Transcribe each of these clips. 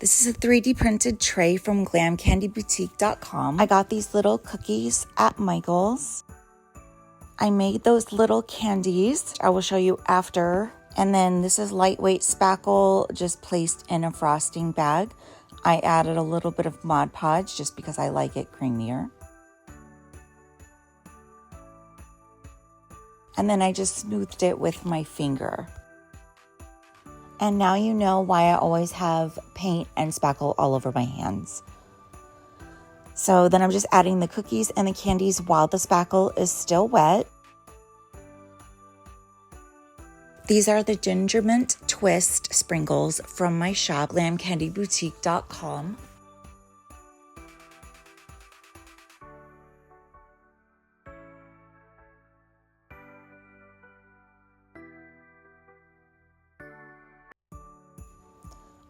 This is a 3D printed tray from glamcandyboutique.com. I got these little cookies at Michael's. I made those little candies. I will show you after. And then this is lightweight spackle, just placed in a frosting bag. I added a little bit of Mod Podge just because I like it creamier. And then I just smoothed it with my finger. And now you know why I always have paint and spackle all over my hands. So then I'm just adding the cookies and the candies while the spackle is still wet. These are the Gingerbread Twist sprinkles from my shop, glamcandyboutique.com.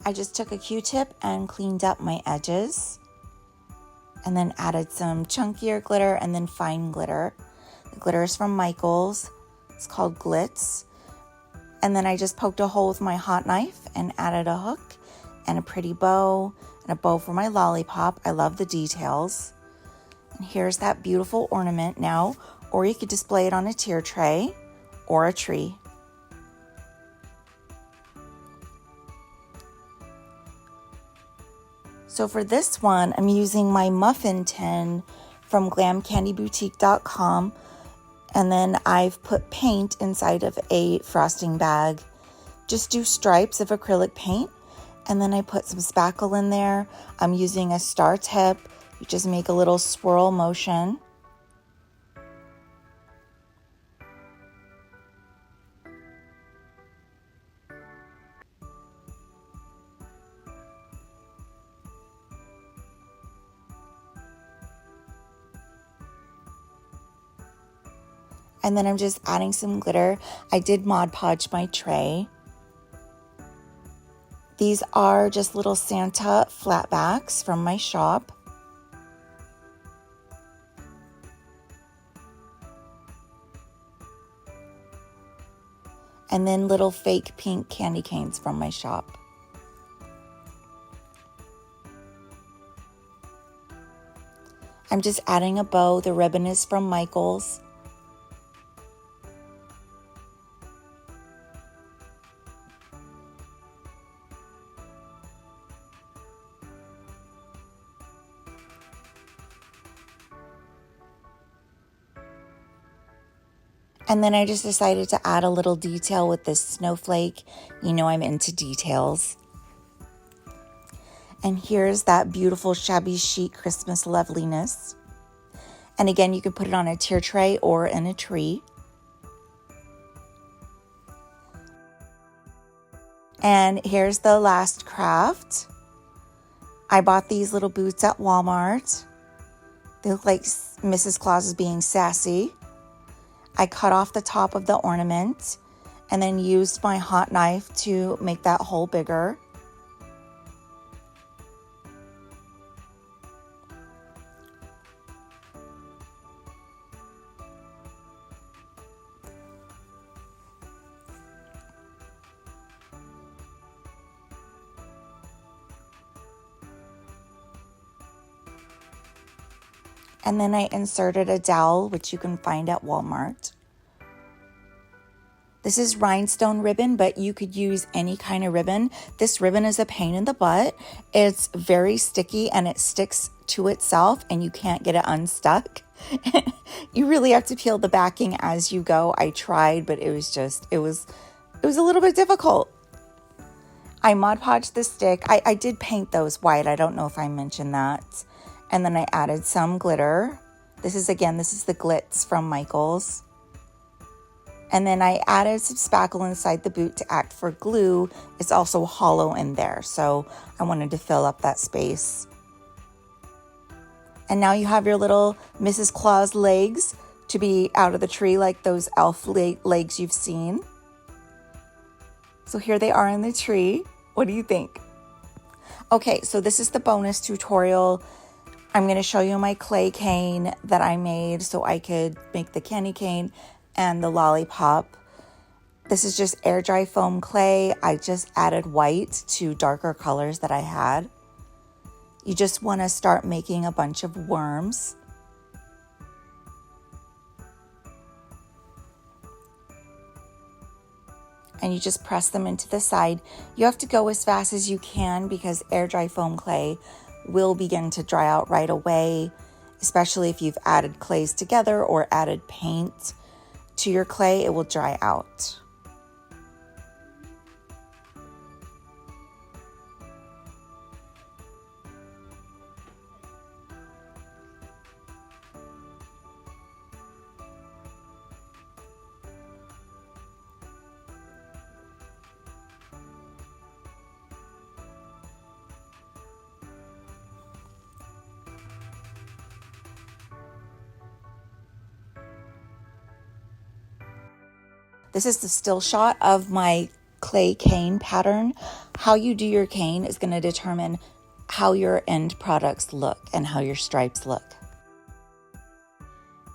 I just took a Q-tip and cleaned up my edges and then added some chunkier glitter and then fine glitter. The glitter is from Michael's. It's called Glitz. And then I just poked a hole with my hot knife and added a hook and a pretty bow and a bow for my lollipop. I love the details. And here's that beautiful ornament now, or you could display it on a tier tray or a tree. So for this one, I'm using my Muffin tin from glamcandyboutique.com. And then I've put paint inside of a frosting bag. Just do stripes of acrylic paint. And then I put some spackle in there. I'm using a star tip. You just make a little swirl motion. And then I'm just adding some glitter. I did Mod Podge my tray. These are just little Santa flatbacks from my shop. And then little fake pink candy canes from my shop. I'm just adding a bow. The ribbon is from Michael's. And then I just decided to add a little detail with this snowflake. You know I'm into details. And here's that beautiful shabby chic Christmas loveliness. And again, you could put it on a tier tray or in a tree. And here's the last craft. I bought these little boots at Walmart. They look like Mrs. Claus is being sassy. I cut off the top of the ornament and then used my hot knife to make that hole bigger. And then I inserted a dowel, which you can find at Walmart. This is rhinestone ribbon, but you could use any kind of ribbon. This ribbon is a pain in the butt. It's very sticky and it sticks to itself and you can't get it unstuck. You really have to peel the backing as you go. I tried, but it was a little bit difficult. I Mod Podged the stick. I did paint those white. I don't know if I mentioned that. And then I added some glitter. This is the Glitz from Michael's. And then I added some spackle inside the boot to act for glue. It's also hollow in there, so I wanted to fill up that space. And now you have your little Mrs. Claus legs to be out of the tree like those elf legs you've seen. So here they are in the tree. What do you think? Okay, so this is the bonus tutorial. I'm going to show you my clay cane that I made so I could make the candy cane and the lollipop. This is just air dry foam clay. I just added white to darker colors that I had. You just want to start making a bunch of worms. And you just press them into the side. You have to go as fast as you can because air dry foam clay will begin to dry out right away, especially if you've added clays together or added paint to your clay, it will dry out. This is the still shot of my clay cane pattern. How you do your cane is going to determine how your end products look and how your stripes look.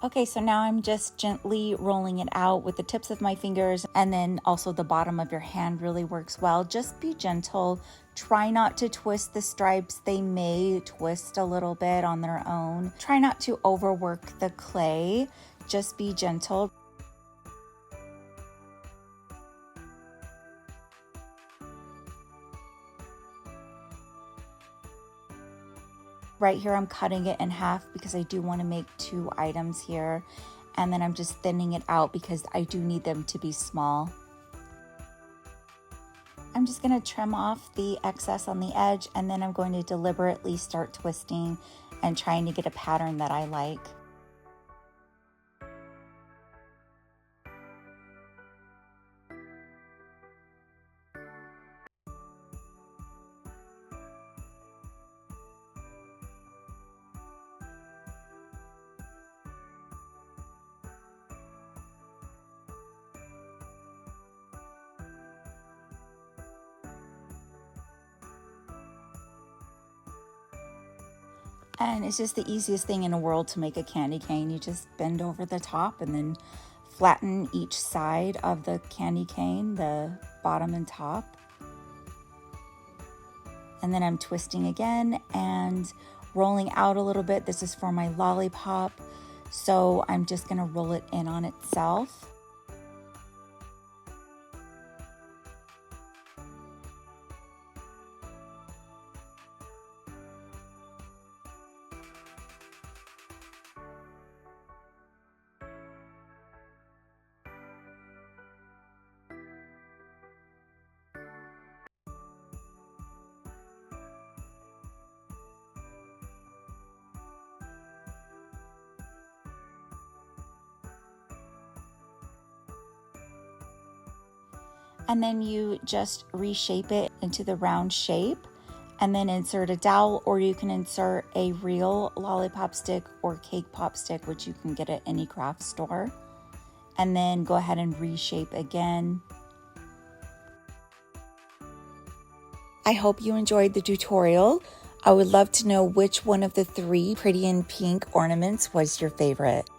Okay, so now I'm just gently rolling it out with the tips of my fingers, and then also the bottom of your hand really works well. Just be gentle. Try not to twist the stripes. They may twist a little bit on their own. Try not to overwork the clay. Just be gentle. Right here, I'm cutting it in half because I do want to make 2 items here. And then I'm just thinning it out because I do need them to be small. I'm just going to trim off the excess on the edge, and then I'm going to deliberately start twisting and trying to get a pattern that I like. And it's just the easiest thing in the world to make a candy cane. You just bend over the top and then flatten each side of the candy cane, the bottom and top. And then I'm twisting again and rolling out a little bit. This is for my lollipop. So I'm just gonna roll it in on itself. And then you just reshape it into the round shape and then insert a dowel, or you can insert a real lollipop stick or cake pop stick, which you can get at any craft store. And then go ahead and reshape again. I hope you enjoyed the tutorial. I would love to know which one of the 3 pretty in pink ornaments was your favorite.